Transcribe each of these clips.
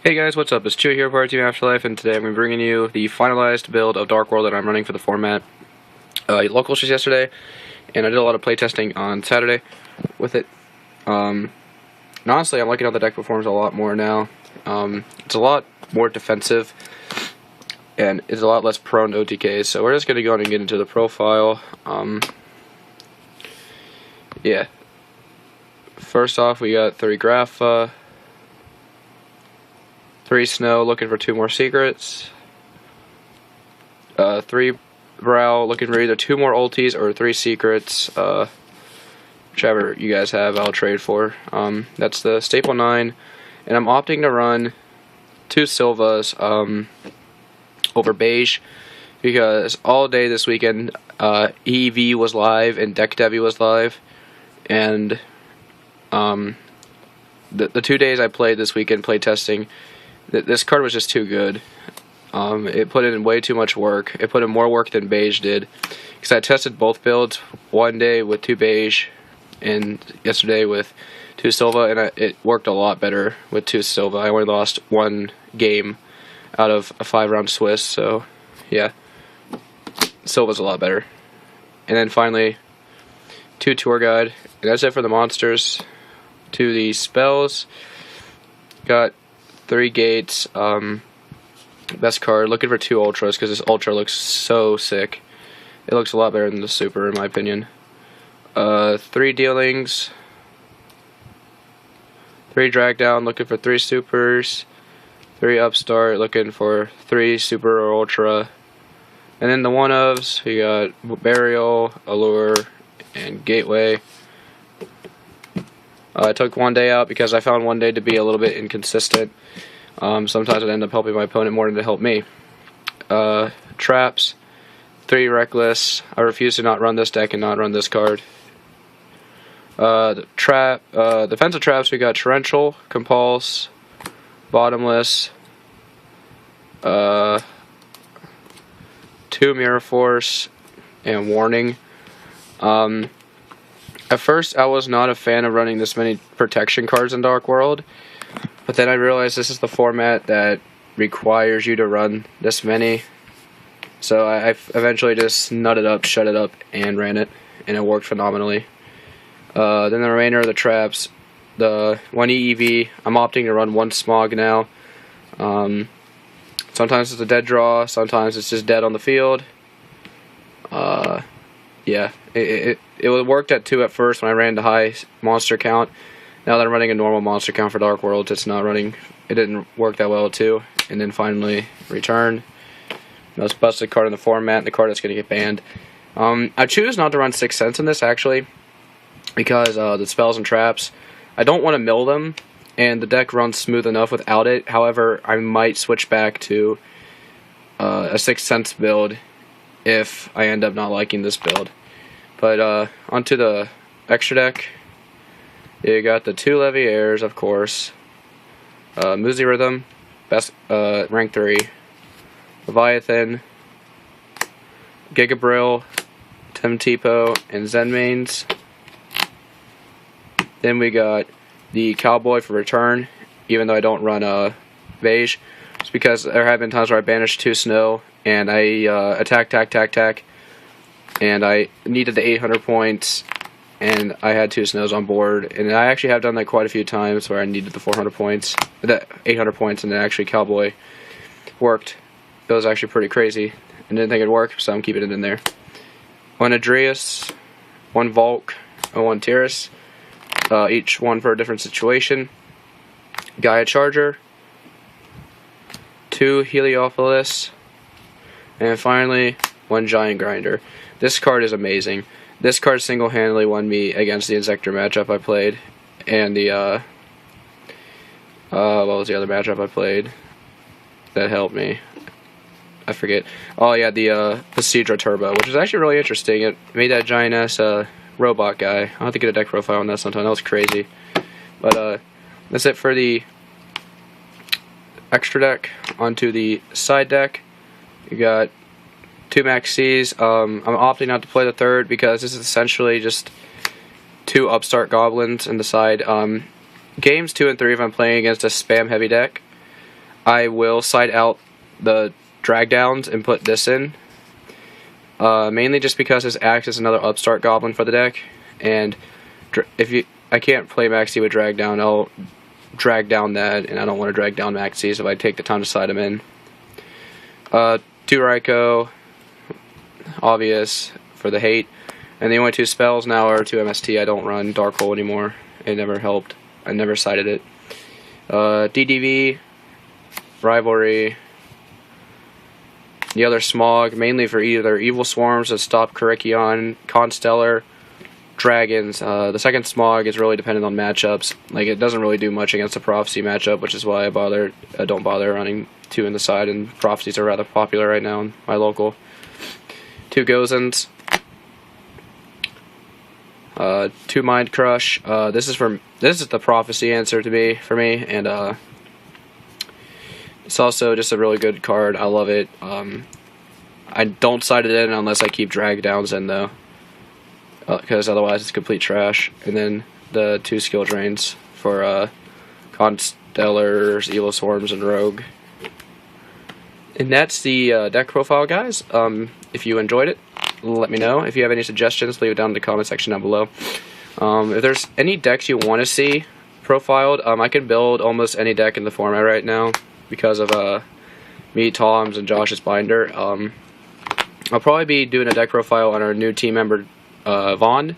Hey guys, what's up? It's Chew here, part of Team Afterlife, and today I'm bringing you the finalized build of Dark World that I'm running for the format. Locals just yesterday, and I did a lot of playtesting on Saturday with it. And honestly, I'm liking how the deck performs a lot more now. It's a lot more defensive, and it's a lot less prone to OTKs, so we're just going to go ahead and get into the profile. Yeah. First off, we got 3 Grapha, 3 Snow, looking for 2 more secrets. 3 Brow, looking for either 2 more ultis or 3 secrets. Whichever you guys have, I'll trade for. That's the staple 9. And I'm opting to run 2 Sylvas over Beige because all day this weekend EV was live and Deck Devi was live. And the 2 days I played this weekend playtesting, this card was just too good. It put in way too much work. It put in more work than Beige did. Because I tested both builds one day with 2 Beige and yesterday with 2 Sylva, and it worked a lot better with 2 Sylva. I only lost 1 game out of a 5-round Swiss, so yeah. Sylva's a lot better. And then finally, 2 Tour Guide. And that's it for the monsters. To the spells, got 3 Gates. Best card, looking for 2 Ultras because this Ultra looks so sick. It looks a lot better than the Super in my opinion. 3 Dealings, 3 Drag Down, looking for 3 Supers, 3 Upstart, looking for 3 Super or Ultra. And then the one-ofs, we got Burial, Allure, and Gateway. I took one day out because I found one day to be a little bit inconsistent. Sometimes it ended up helping my opponent more than to help me. Traps, 3 Reckless. I refuse to not run this deck and not run this card. Defensive traps, we got Torrential, Compulse, Bottomless, 2 Mirror Force, and Warning. At first, I was not a fan of running this many protection cards in Dark World, but then I realized this is the format that requires you to run this many. So I eventually just nutted up, shut it up, and ran it, and it worked phenomenally. Then the remainder of the traps, the 1 EEV, I'm opting to run 1 Smog now. Sometimes it's a dead draw, sometimes it's just dead on the field. Yeah, it worked at 2 at first when I ran the high monster count. Now that I'm running a normal monster count for Dark World, it didn't work that well at 2. And then finally, Return. Most busted card in the format, the card that's going to get banned. I choose not to run 6 Sense in this, actually, because the spells and traps, I don't want to mill them, and the deck runs smooth enough without it. However, I might switch back to a 6 Sense build if I end up not liking this build. But onto the extra deck. You got the 2 Leviaires, of course. Muzi Rhythm, best rank 3. Leviathan, Gigabrill, Temtepo, and Zenmaines. Then we got the Cowboy for Return, even though I don't run Beige. It's because there have been times where I banished 2 Snow, and I attack, and I needed the 800 points, and I had 2 Snows on board, and I actually have done that quite a few times where I needed the 400 points, the 800 points, and then actually Cowboy worked. It was actually pretty crazy, and didn't think it'd work, so I'm keeping it in there. 1 Adreus, 1 Volk, and 1 Tiras, each one for a different situation. Gaia Charger, 2 Heliopolis, and finally 1 Giant Grinder. This card is amazing. This card single-handedly won me against the Insector matchup I played, and the what was the other matchup I played that helped me? I forget. Oh yeah, the Sidra Turbo, which is actually really interesting. It made that giant-ass robot guy. I'll have to get a deck profile on that sometime. That was crazy. But that's it for the extra deck. Onto the side deck. You got 2 Max Cs. I'm opting not to play the third because this is essentially just 2 Upstart Goblins in the side. Games 2 and 3 if I'm playing against a spam heavy deck. I will side out the drag downs and put this in. Mainly just because this acts as another upstart goblin for the deck, and I can't play Maxi with drag down. I'll drag down that, and I don't want to drag down Maxis if I take the time to side them in. 2 Raikou, obvious for the hate, and the only 2 spells now are 2 MST. I don't run Dark Hole anymore. It never helped. I never sided it. DDV, Rivalry, the other Smog, mainly for either Evil Swarms to stop Karakion, Constellar, Dragons. The second Smog is really dependent on matchups. Like, it doesn't really do much against the Prophecy matchup, which is why I don't bother running 2 in the side, and Prophecies are rather popular right now in my local. 2 Gozens, 2 Mind Crush. This is the Prophecy answer for me, and it's also just a really good card. I love it. I don't side it in unless I keep drag downs in, though, because otherwise it's complete trash. And then the 2 skill drains for Constellars, Evil Swarms, and Rogue. And that's the deck profile, guys. If you enjoyed it, let me know. If you have any suggestions, leave it down in the comment section down below. If there's any decks you want to see profiled, I can build almost any deck in the format right now because of me, Tom's, and Josh's binder. I'll probably be doing a deck profile on our new team member, Vaughn,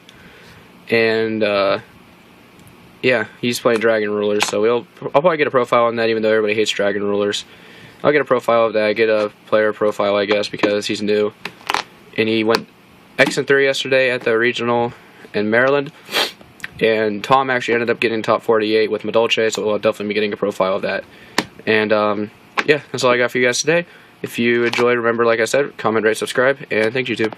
and yeah, he's playing Dragon Rulers, so I'll probably get a profile on that, even though everybody hates Dragon Rulers. I'll get a profile of that, get a player profile, I guess, because he's new. And he went X3 yesterday at the regional in Maryland, and Tom actually ended up getting top 48 with Madolche, so we'll definitely be getting a profile of that. And yeah, that's all I got for you guys today. If you enjoyed, remember, like I said, comment, rate, subscribe, and thanks, YouTube.